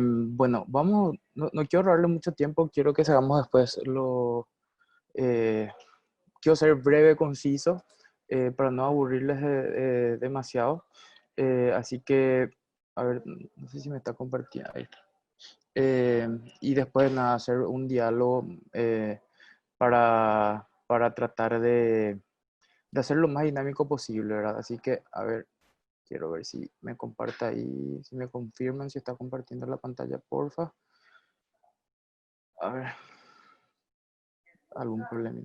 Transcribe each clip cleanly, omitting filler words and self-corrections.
Bueno, no quiero robarle mucho tiempo, quiero que hagamos después eh, quiero ser breve, conciso, para no aburrirles demasiado. Así que, a ver, no sé si me está compartiendo ahí. Y después, nada, hacer un diálogo para tratar de hacer lo más dinámico posible, ¿verdad? Así que, a ver, quiero ver si me comparta ahí, si me confirman si está compartiendo la pantalla, porfa. A ver, algún problema.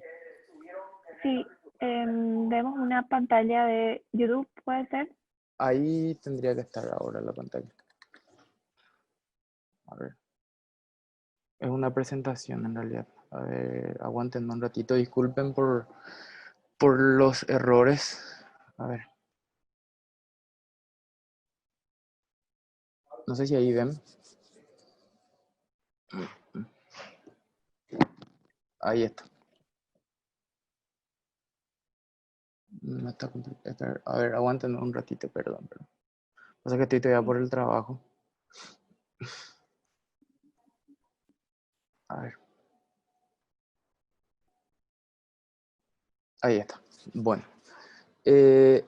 Sí, vemos una pantalla de YouTube, ¿puede ser? Ahí tendría que estar ahora la pantalla. A ver. Es una presentación en realidad. A ver, aguanten un ratito. Disculpen por los errores. A ver. No sé si ahí ven. Ahí está. No está complicado. A ver, aguanten un ratito, perdón. Pasa que estoy todavía Sí. por el trabajo. A ver. Ahí está. Bueno. Eh,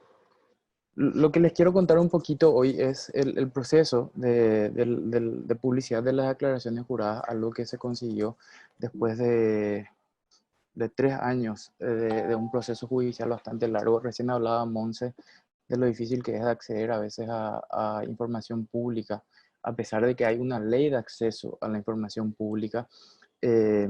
lo que les quiero contar un poquito hoy es el proceso de publicidad de las declaraciones juradas, algo que se consiguió después de 3 años de un proceso judicial bastante largo. Recién hablaba Monse de lo difícil que es de acceder a veces a información pública, a pesar de que hay una ley de acceso a la información pública. eh,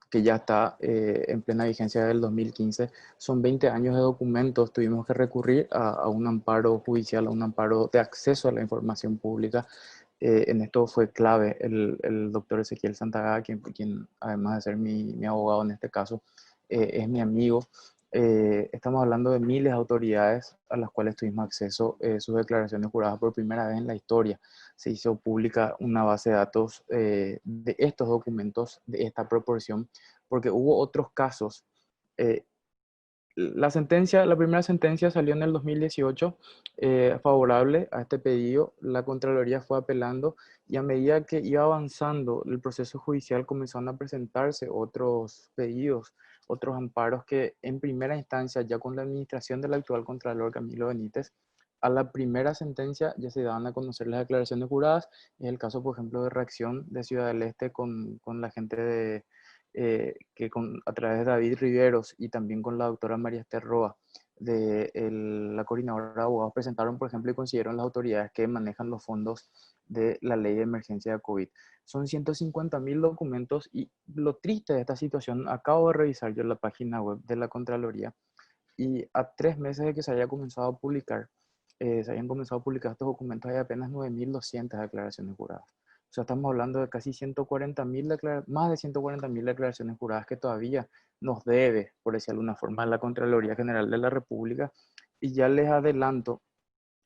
que ya está en plena vigencia del 2015, son 20 años de documentos, tuvimos que recurrir a un amparo judicial, a un amparo de acceso a la información pública. En esto fue clave el doctor Ezequiel Santagada, quien además de ser mi abogado en este caso, es mi amigo. Estamos hablando de miles de autoridades a las cuales tuvimos acceso, sus declaraciones juradas por primera vez en la historia. Se hizo pública una base de datos de estos documentos, de esta proporción, porque hubo otros casos. Eh, la primera sentencia salió en el 2018, favorable a este pedido. La Contraloría fue apelando y a medida que iba avanzando el proceso judicial comenzaron a presentarse otros pedidos, otros amparos que en primera instancia, ya con la administración del actual Contralor Camilo Benítez, a la primera sentencia ya se daban a conocer las declaraciones juradas. Es el caso, por ejemplo, de Reacción de Ciudad del Este con la gente a través de David Riveros y también con la doctora María Esther Roa la coordinadora de abogados presentaron, por ejemplo, y consiguieron las autoridades que manejan los fondos de la ley de emergencia de COVID. Son 150.000 documentos y lo triste de esta situación, acabo de revisar yo la página web de la Contraloría y a 3 meses de que se haya comenzado a publicar, se hayan comenzado a publicar estos documentos, hay apenas 9.200 declaraciones juradas. O sea, estamos hablando de casi 140.000, más de 140.000 declaraciones juradas que todavía nos debe, por decir de alguna forma, la Contraloría General de la República. Y ya les adelanto,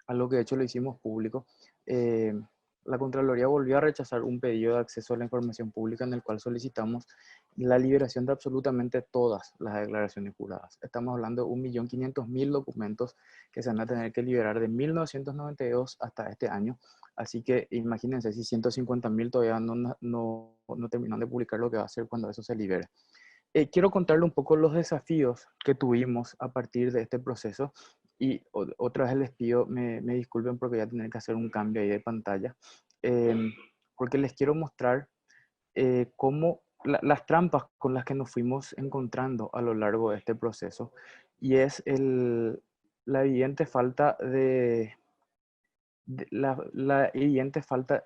a lo que de hecho lo hicimos público, eh, la Contraloría volvió a rechazar un pedido de acceso a la información pública en el cual solicitamos la liberación de absolutamente todas las declaraciones juradas. Estamos hablando de 1.500.000 documentos que se van a tener que liberar de 1992 hasta este año. Así que imagínense si 150.000 todavía no terminan de publicar lo que va a hacer cuando eso se libere. Quiero contarle un poco los desafíos que tuvimos a partir de este proceso y otra vez les pido, me disculpen porque voy a tener que hacer un cambio ahí de pantalla, porque les quiero mostrar cómo las trampas con las que nos fuimos encontrando a lo largo de este proceso y es la evidente falta la evidente falta,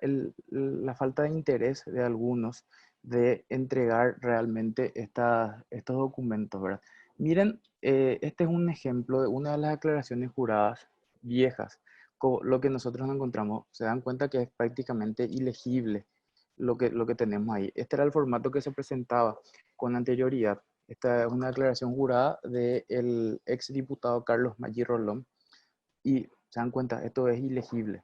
la falta de interés de algunos de entregar realmente estos documentos, ¿verdad? Miren, este es un ejemplo de una de las declaraciones juradas viejas, lo que nosotros nos encontramos. Se dan cuenta que es prácticamente ilegible lo que tenemos ahí. Este era el formato que se presentaba con anterioridad. Esta es una declaración jurada del exdiputado Carlos Maggi Rolón y se dan cuenta, esto es ilegible.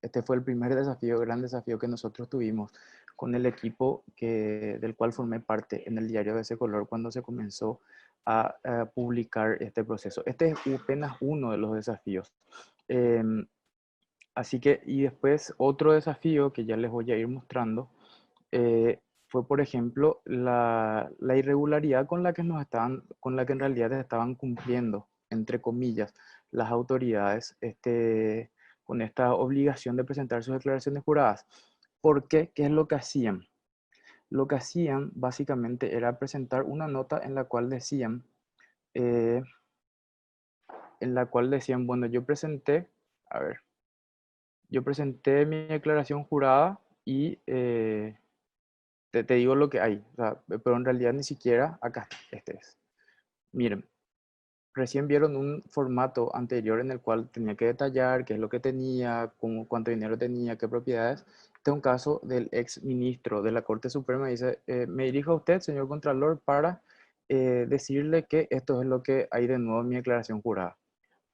Este fue el primer desafío, gran desafío que nosotros tuvimos con el equipo del cual formé parte en el diario de ese color cuando se comenzó a publicar este proceso. Este es apenas uno de los desafíos. Eh, Así que, y después otro desafío que ya les voy a ir mostrando, fue, por ejemplo, la irregularidad con la que con la que en realidad estaban cumpliendo, entre comillas, las autoridades, con esta obligación de presentar sus declaraciones juradas. ¿Por qué? ¿Qué es lo que hacían? Lo que hacían básicamente era presentar una nota eh, en la cual decían, bueno, a ver, yo presenté mi declaración jurada y te digo lo que hay, o sea, pero en realidad ni siquiera acá, este es. Miren, recién vieron un formato anterior en el cual tenía que detallar qué es lo que tenía, cuánto dinero tenía, qué propiedades. Este es un caso del ex ministro de la Corte Suprema. Dice, me dirijo a usted, señor Contralor, para decirle que esto es lo que hay de nuevo en mi declaración jurada.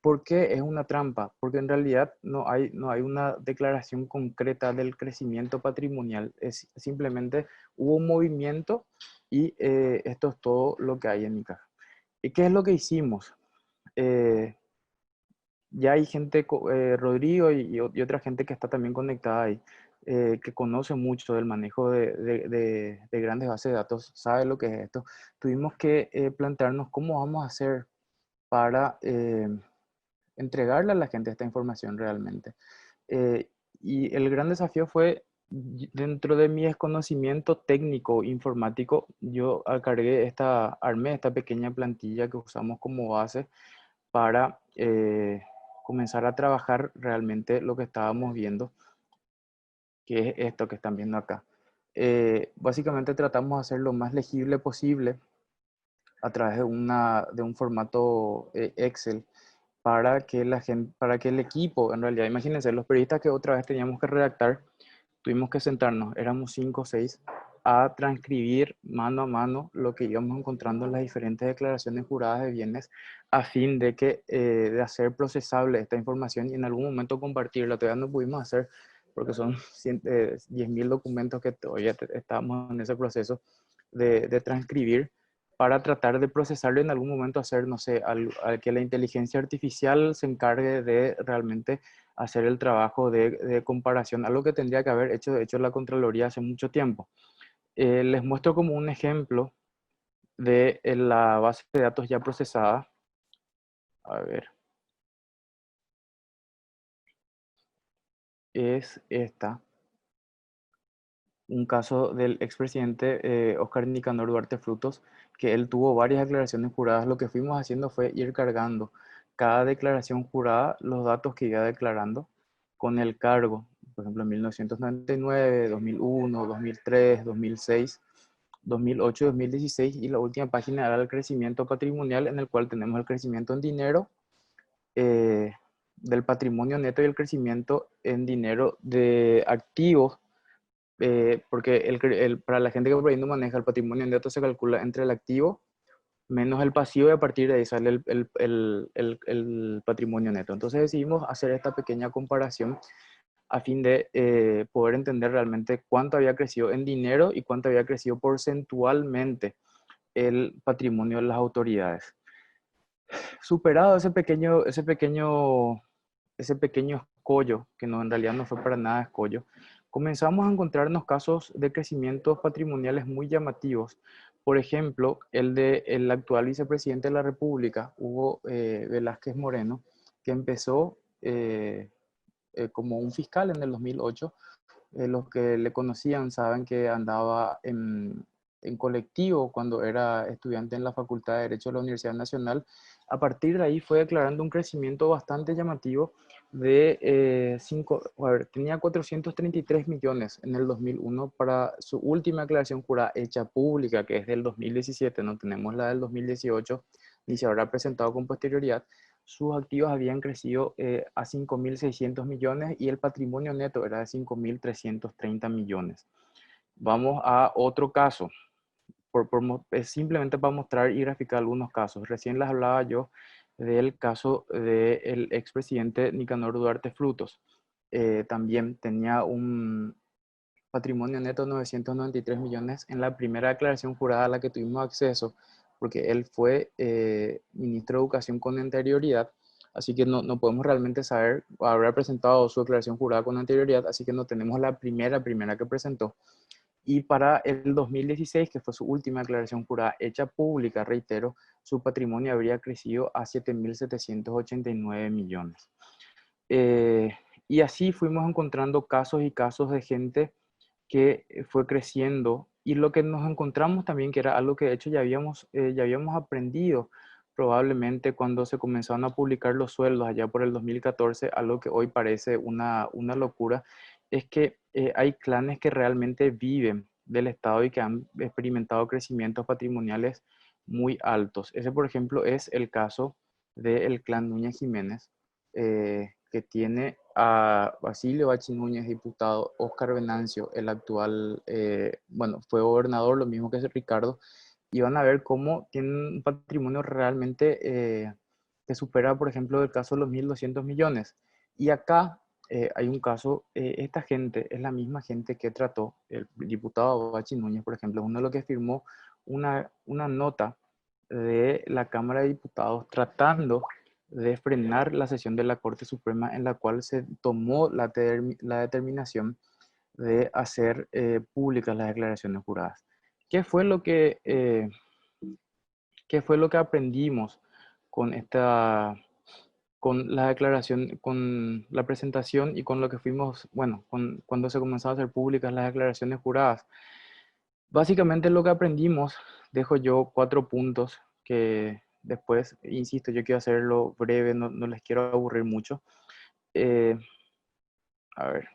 ¿Por qué es una trampa? Porque en realidad no hay una declaración concreta del crecimiento patrimonial. Es simplemente hubo un movimiento y esto es todo lo que hay en mi caja. ¿Y qué es lo que hicimos? Eh, ya hay gente, Rodrigo y otra gente que está también conectada ahí, que conoce mucho del manejo de grandes bases de datos, sabe lo que es esto. Tuvimos que plantearnos cómo vamos a hacer para entregarle a la gente esta información realmente. Eh, y el gran desafío fue, dentro de mi desconocimiento técnico informático, yo armé esta pequeña plantilla que usamos como base para comenzar a trabajar realmente lo que estábamos viendo, que es esto que están viendo acá. Básicamente tratamos de hacer lo más legible posible a través de un formato Excel para que la gente, para que el equipo, en realidad, imagínense, los periodistas que otra vez teníamos que redactar, tuvimos que sentarnos, éramos 5 o 6, a transcribir mano a mano lo que íbamos encontrando en las diferentes declaraciones juradas de bienes a fin de que de hacer procesable esta información y en algún momento compartirla. Todavía no pudimos hacer porque son 10.000 documentos que todavía estamos en ese proceso de transcribir para tratar de procesarlo y en algún momento hacer, no sé, al que la inteligencia artificial se encargue de realmente hacer el trabajo de comparación, algo que tendría que haber hecho, de hecho, la Contraloría hace mucho tiempo. Les muestro como un ejemplo de la base de datos ya procesada. A ver, es esta. Un caso del expresidente Oscar Nicanor Duarte Frutos, que él tuvo varias declaraciones juradas. Lo que fuimos haciendo fue ir cargando cada declaración jurada, los datos que iba declarando con el cargo. Por ejemplo, en 1999, 2001, 2003, 2006, 2008, 2016 y la última página era el crecimiento patrimonial en el cual tenemos el crecimiento en dinero eh, del patrimonio neto y el crecimiento en dinero de activos porque para la gente que por ahí no maneja el patrimonio neto se calcula entre el activo menos el pasivo y a partir de ahí sale el patrimonio neto. Entonces decidimos hacer esta pequeña comparación a fin de poder entender realmente cuánto había crecido en dinero y cuánto había crecido porcentualmente el patrimonio de las autoridades. Superado ese pequeño escollo, que no, en realidad no fue para nada escollo, comenzamos a encontrarnos casos de crecimientos patrimoniales muy llamativos. Por ejemplo, el de el actual vicepresidente de la República, Hugo Velázquez Moreno, que empezó como un fiscal en el 2008. Los que le conocían saben que andaba en colectivo cuando era estudiante en la Facultad de Derecho de la Universidad Nacional. A partir de ahí fue declarando un crecimiento bastante llamativo tenía 433 millones en el 2001 para su última declaración jurada hecha pública, que es del 2017, no tenemos la del 2018, ni se habrá presentado con posterioridad. Sus activos habían crecido a 5.600 millones y el patrimonio neto era de 5.330 millones. Vamos a otro caso, simplemente para mostrar y graficar algunos casos. Recién les hablaba yo del caso del expresidente Nicanor Duarte Frutos. También tenía un patrimonio neto de 993 millones en la primera declaración jurada a la que tuvimos acceso, porque él fue ministro de Educación con anterioridad. así que no podemos realmente saber, habrá presentado su declaración jurada con anterioridad, así que no tenemos la primera que presentó. Y para el 2016, que fue su última declaración jurada hecha pública, reitero, su patrimonio habría crecido a 7.789 millones. Eh, y así fuimos encontrando casos y casos de gente que fue creciendo, y lo que nos encontramos también, que era algo que de hecho ya habíamos aprendido probablemente cuando se comenzaron a publicar los sueldos allá por el 2014, algo que hoy parece una locura, es que hay clanes que realmente viven del Estado y que han experimentado crecimientos patrimoniales muy altos. Ese, por ejemplo, es el caso del clan Núñez Jiménez, que tiene a Basilio Bachi Núñez, diputado, Óscar Venancio, el actual, bueno, fue gobernador, lo mismo que Ricardo, y van a ver cómo tienen un patrimonio realmente que supera, por ejemplo, el caso de los 1.200 millones. Y acá hay un caso, esta gente es la misma gente que trató, el diputado Bachi Núñez, por ejemplo, es uno de los que firmó una nota de la Cámara de Diputados tratando de frenar la sesión de la Corte Suprema en la cual se tomó la determinación de hacer públicas las declaraciones juradas. ¿Qué fue lo que, qué fue lo que aprendimos con con la declaración, con la presentación y con lo que fuimos, bueno, cuando se comenzaron a hacer públicas las declaraciones juradas? Básicamente lo que aprendimos, dejo yo 4 puntos que después, insisto, yo quiero hacerlo breve, no les quiero aburrir mucho. Eh, a ver,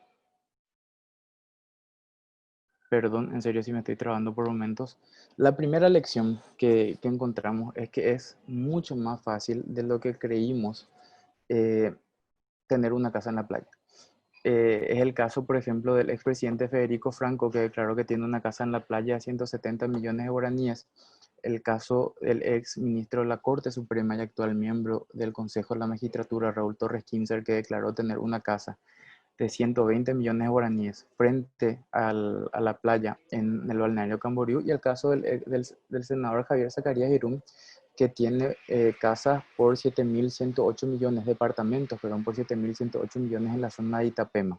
perdón, en serio si me estoy trabando por momentos. La primera lección que encontramos es que es mucho más fácil de lo que creímos eh, tener una casa en la playa. Es el caso, por ejemplo, del expresidente Federico Franco, que declaró que tiene una casa en la playa de 170 millones de guaraníes. El caso del ex ministro de la Corte Suprema y actual miembro del Consejo de la Magistratura, Raúl Torres Kinzer, que declaró tener una casa de 120 millones de guaraníes frente a la playa en el balneario Camboriú. Y el caso del senador Javier Zacarías Irún, que tiene casas por 7.108 millones, departamentos, perdón, por 7.108 millones en la zona de Itapema.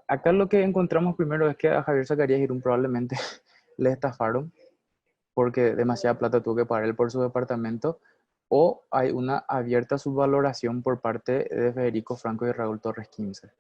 Acá lo que encontramos primero es que a Javier Zacarías Irún probablemente le estafaron porque demasiada plata tuvo que pagar él por su departamento, o hay una abierta subvaloración por parte de Federico Franco y Raúl Torres Kinzer.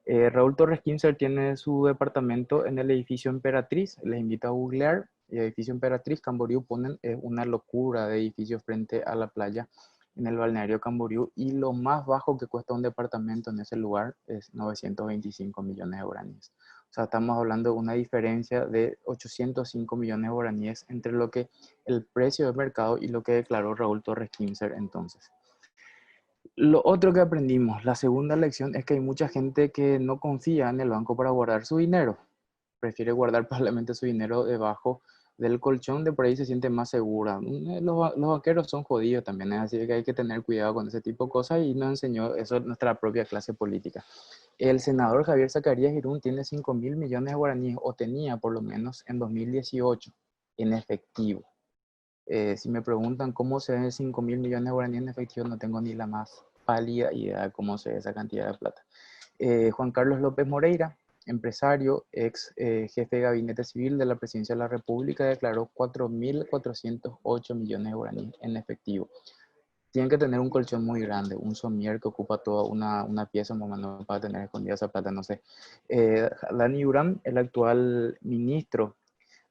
Raúl Torres Kinzer tiene su departamento en el edificio Emperatriz, les invito a googlear, el edificio Emperatriz, Camboriú, ponen, es una locura de edificio frente a la playa en el balneario Camboriú, y lo más bajo que cuesta un departamento en ese lugar es 925 millones de guaraníes. O sea, estamos hablando de una diferencia de 805 millones de guaraníes entre lo que el precio de mercado y lo que declaró Raúl Torres Kinzer entonces. Lo otro que aprendimos, la segunda lección, es que hay mucha gente que no confía en el banco para guardar su dinero. Prefiere guardar probablemente su dinero debajo del colchón, de por ahí se siente más segura. Los banqueros son jodidos también, ¿eh? Así que hay que tener cuidado con ese tipo de cosas, y nos enseñó eso nuestra propia clase política. El senador Javier Zacarías Irún tiene 5.000 millones de guaraníes, o tenía por lo menos en 2018, en efectivo. Si me preguntan cómo se ven 5.000 millones de guaraníes en efectivo, no tengo ni la más pálida idea de cómo se ve esa cantidad de plata. Juan Carlos López Moreira, empresario, ex jefe de gabinete civil de la Presidencia de la República, declaró 4.408 millones de guaraníes en efectivo. Tienen que tener un colchón muy grande, un somier que ocupa toda una pieza, más o menos, para tener escondida esa plata, no sé. Dani Durán, el actual ministro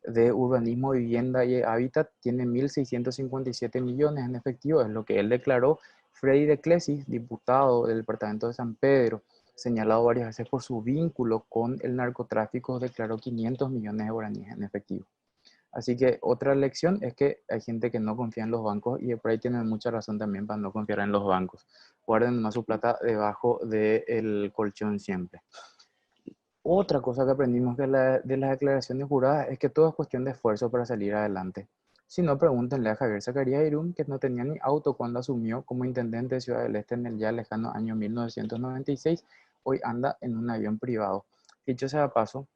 de Urbanismo, Vivienda y Hábitat, tiene 1.657 millones en efectivo, es lo que él declaró. Freddy de Clesis, diputado del departamento de San Pedro, señalado varias veces por su vínculo con el narcotráfico, declaró 500 millones de guaraníes en efectivo. Así que otra lección es que hay gente que no confía en los bancos, y por ahí tienen mucha razón también para no confiar en los bancos. Guarden más su plata debajo del colchón siempre. Otra cosa que aprendimos de las declaraciones juradas es que todo es cuestión de esfuerzo para salir adelante. Si no, pregúntenle a Javier Zacarías Irún, que no tenía ni auto cuando asumió como intendente de Ciudad del Este en el ya lejano año 1996. Hoy anda en un avión privado. Dicho sea de paso,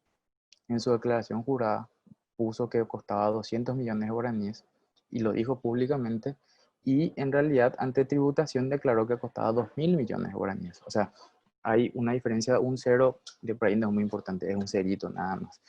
en su declaración jurada puso que costaba 200 millones de guaraníes, y lo dijo públicamente, y en realidad ante tributación declaró que costaba 2.000 millones de guaraníes. O sea, hay una diferencia de un cero, de por ahí no es muy importante, es un cerito nada más.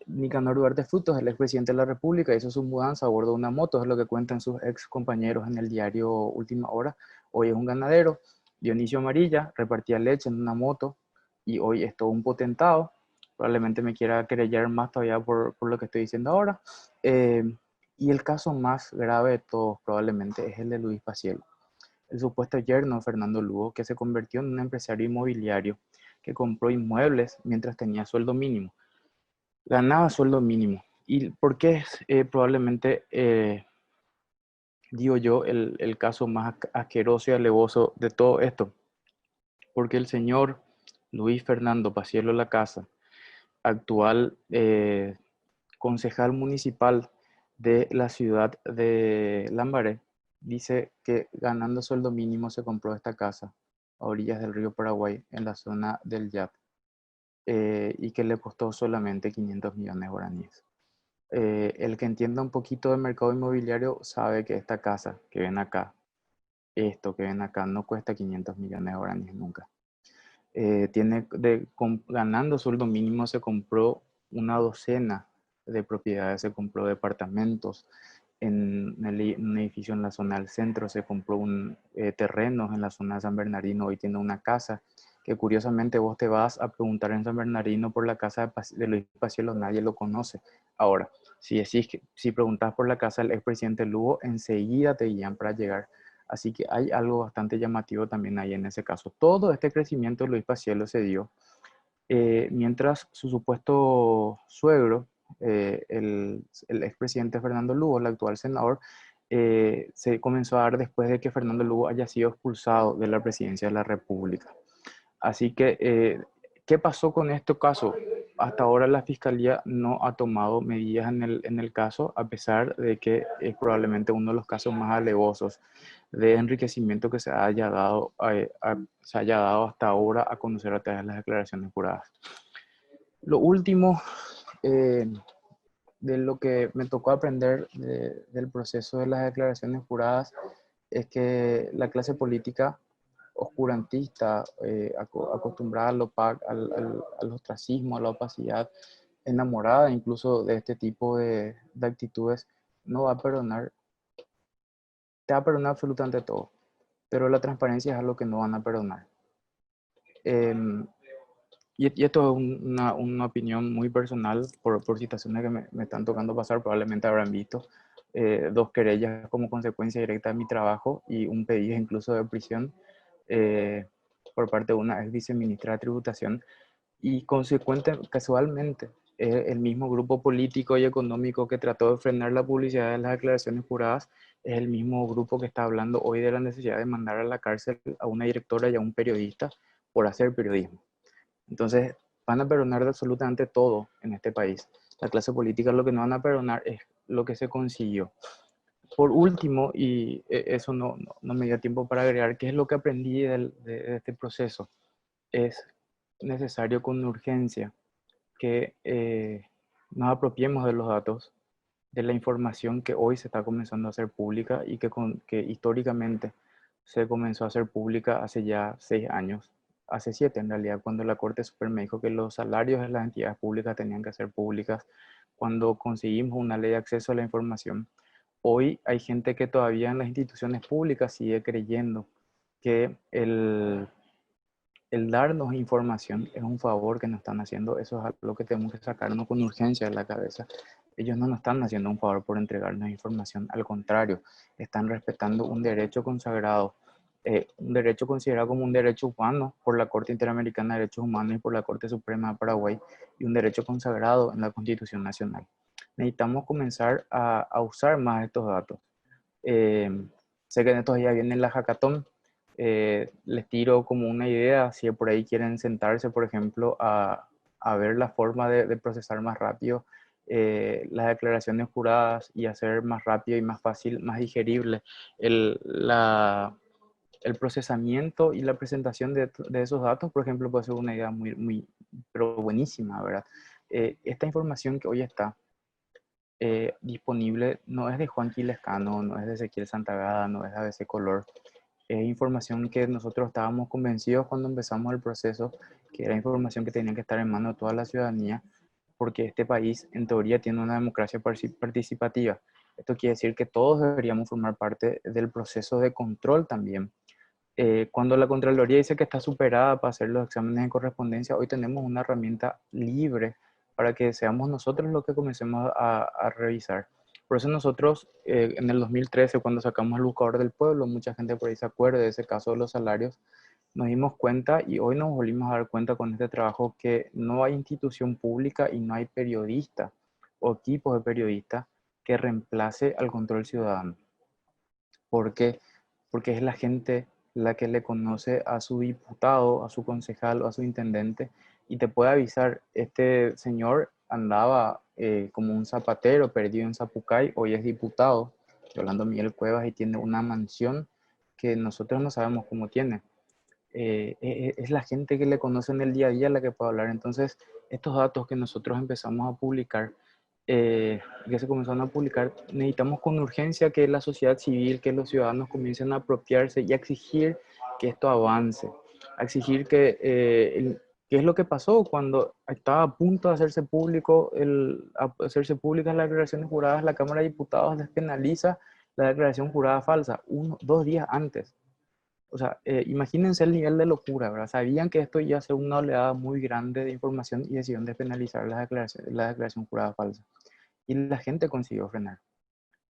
Nicanor Duarte Frutos, el expresidente de la República, hizo su mudanza a bordo de una moto, es lo que cuentan sus ex compañeros en el diario Última Hora. Hoy es un ganadero. Dionisio Amarilla repartía leche en una moto y hoy es todo un potentado. Probablemente me quiera querellar más todavía por lo que estoy diciendo ahora. Eh, y el caso más grave de todos probablemente es el de Luis Paciel, el supuesto yerno de Fernando Lugo, que se convirtió en un empresario inmobiliario que compró inmuebles mientras tenía sueldo mínimo. Ganaba sueldo mínimo. ¿Y por qué es probablemente, digo yo, el caso más asqueroso y alevoso de todo esto? Porque el señor Luis Fernando Pacielo Lacasa, actual concejal municipal de la ciudad de Lambaré, dice que ganando sueldo mínimo se compró esta casa a orillas del río Paraguay, en la zona del Yat, y que le costó solamente 500 millones de guaraníes. El que entienda un poquito del mercado inmobiliario sabe que esta casa que ven acá, esto que ven acá, no cuesta 500 millones de guaraníes nunca. Ganando sueldo mínimo se compró una docena de propiedades, se compró departamentos en un edificio en la zona del centro, se compró terrenos en la zona de San Bernardino, hoy tiene una casa que curiosamente vos te vas a preguntar en San Bernardino por la casa de Luis Pacielo, nadie lo conoce. Ahora, si preguntas por la casa del expresidente Lugo, enseguida te guían para llegar. Así que hay algo bastante llamativo también ahí en ese caso. Todo este crecimiento de Luis Pacielo se dio mientras su supuesto suegro, el expresidente Fernando Lugo, el actual senador, se comenzó a dar después de que Fernando Lugo haya sido expulsado de la presidencia de la República. Así que, ¿qué pasó con este caso? Hasta ahora la Fiscalía no ha tomado medidas en el caso, a pesar de que es probablemente uno de los casos más alevosos de enriquecimiento que se haya dado hasta ahora a conocer a través de las declaraciones juradas. Lo último, eh, de lo que me tocó aprender del proceso de las declaraciones juradas, es que la clase política oscurantista, acostumbrada al ostracismo, a la opacidad, enamorada incluso de este tipo de actitudes, no va a perdonar, te va a perdonar absolutamente todo, pero la transparencia es algo que no van a perdonar. Eh, y esto es una opinión muy personal por situaciones que me están tocando pasar, probablemente habrán visto dos querellas como consecuencia directa de mi trabajo y un pedido incluso de prisión eh, por parte de una ex viceministra de Tributación y casualmente el mismo grupo político y económico que trató de frenar la publicidad de las declaraciones juradas es el mismo grupo que está hablando hoy de la necesidad de mandar a la cárcel a una directora y a un periodista por hacer periodismo. Entonces, van a perdonar de absolutamente todo en este país. La clase política lo que no van a perdonar es lo que se consiguió. Por último, y eso no me dio tiempo para agregar, ¿qué es lo que aprendí de este proceso? Es necesario con urgencia que nos apropiemos de los datos, de la información que hoy se está comenzando a hacer pública y que históricamente se comenzó a hacer pública hace ya 6 años, hace 7 en realidad, cuando la Corte Suprema dijo que los salarios de las entidades públicas tenían que ser públicas, cuando conseguimos una ley de acceso a la información. Hoy hay gente que todavía en las instituciones públicas sigue creyendo que el darnos información es un favor que nos están haciendo. Eso es algo que tenemos que sacarnos con urgencia de la cabeza. Ellos no nos están haciendo un favor por entregarnos información, al contrario, están respetando un derecho consagrado, un derecho considerado como un derecho humano por la Corte Interamericana de Derechos Humanos y por la Corte Suprema de Paraguay, y un derecho consagrado en la Constitución Nacional. Necesitamos comenzar a usar más estos datos. Eh, Sé que en estos días viene la hackathon. Les tiro como una idea, si por ahí quieren sentarse, por ejemplo, a ver la forma de procesar más rápido las declaraciones juradas y hacer más rápido y más fácil, más digerible el, la, el procesamiento y la presentación de esos datos, por ejemplo, puede ser una idea muy, muy, pero buenísima, ¿verdad? Esta información que hoy está disponible no es de Juan Quilescano, no es de Ezequiel Santagada, no es de ABC Color. Es información que nosotros estábamos convencidos cuando empezamos el proceso, que era información que tenía que estar en manos de toda la ciudadanía, porque este país en teoría tiene una democracia participativa. Esto quiere decir que todos deberíamos formar parte del proceso de control también. Cuando la Contraloría dice que está superada para hacer los exámenes de correspondencia, hoy tenemos una herramienta libre para que seamos nosotros los que comencemos a revisar. Por eso nosotros, en el 2013, cuando sacamos el buscador del pueblo, mucha gente por ahí se acuerda de ese caso de los salarios, nos dimos cuenta y hoy nos volvimos a dar cuenta con este trabajo que no hay institución pública y no hay periodista o equipos de periodistas que reemplace al control ciudadano. ¿Por qué? Porque es la gente la que le conoce a su diputado, a su concejal o a su intendente y te puede avisar, este señor andaba como un zapatero perdido en Zapucay, hoy es diputado, Yolando Miguel Cuevas, y tiene una mansión que nosotros no sabemos cómo tiene. Es la gente que le conoce en el día a día la que puede hablar. Entonces, estos datos que nosotros empezamos a publicar, que se comenzaron a publicar, necesitamos con urgencia que la sociedad civil, que los ciudadanos comiencen a apropiarse y a exigir que esto avance, a exigir que, qué es lo que pasó cuando estaba a punto de hacerse público, hacerse públicas las declaraciones juradas, la Cámara de Diputados despenaliza la declaración jurada falsa, 2 días antes. O sea, imagínense el nivel de locura, ¿verdad? Sabían que esto iba a ser una oleada muy grande de información y decidieron despenalizar la declaración jurada falsa. Y la gente consiguió frenar.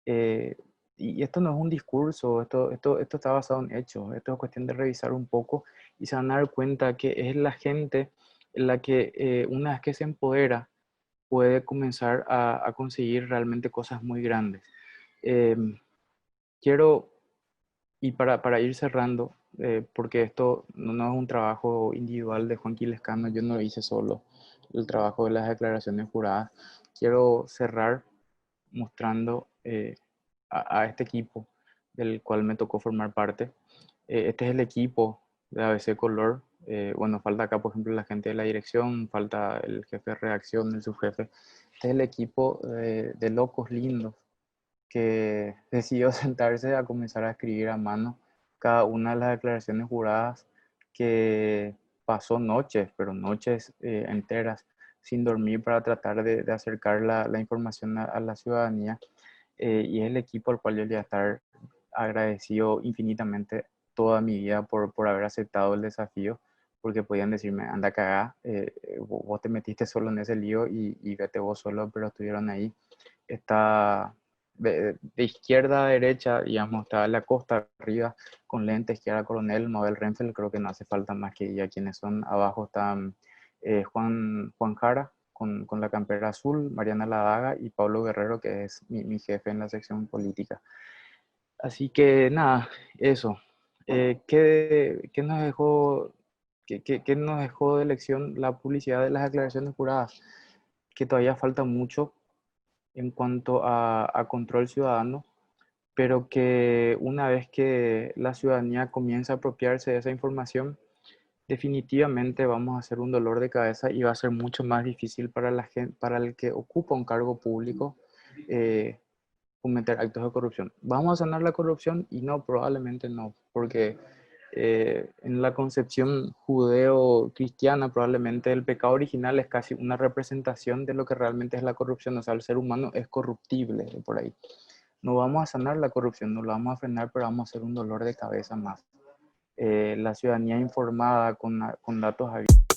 Eh, y esto no es un discurso, esto está basado en hechos, esto es cuestión de revisar un poco y se van a dar cuenta que es la gente la que una vez que se empodera puede comenzar a conseguir realmente cosas muy grandes. Eh, quiero Y para ir cerrando, porque esto no es un trabajo individual de Juan Quilescano, yo no lo hice solo, el trabajo de las declaraciones juradas. Quiero cerrar mostrando a este equipo del cual me tocó formar parte. Este es el equipo de ABC Color. Bueno, falta acá, por ejemplo, la gente de la dirección, falta el jefe de redacción, el subjefe. Este es el equipo de locos lindos que decidió sentarse a comenzar a escribir a mano cada una de las declaraciones juradas, que pasó noches, pero noches enteras sin dormir para tratar de acercar la información a la ciudadanía. Y es el equipo al cual yo le voy a estar agradecido infinitamente toda mi vida por haber aceptado el desafío, porque podían decirme, anda cagá, vos te metiste solo en ese lío y vete vos solo, pero estuvieron ahí. Está de izquierda a derecha, digamos, está la costa arriba con lente, izquierda Coronel, Mabel Renfel, creo que no hace falta más que ya quienes son. Abajo están Juan Jara con la campera azul, Mariana Ladaga y Pablo Guerrero, que es mi jefe en la sección política. Así que nada, eso. ¿Qué nos dejó, qué nos dejó de lección la publicidad de las declaraciones juradas? Que todavía falta mucho en cuanto a control ciudadano, pero que una vez que la ciudadanía comienza a apropiarse de esa información, definitivamente vamos a hacer un dolor de cabeza y va a ser mucho más difícil para la gente, para el que ocupa un cargo público, eh, cometer actos de corrupción. ¿Vamos a sanar la corrupción? Y no, probablemente no, porque en la concepción judeo-cristiana probablemente el pecado original es casi una representación de lo que realmente es la corrupción, o sea, el ser humano es corruptible por ahí. No vamos a sanar la corrupción, no la vamos a frenar, pero vamos a hacer un dolor de cabeza más. La ciudadanía informada con datos abiertos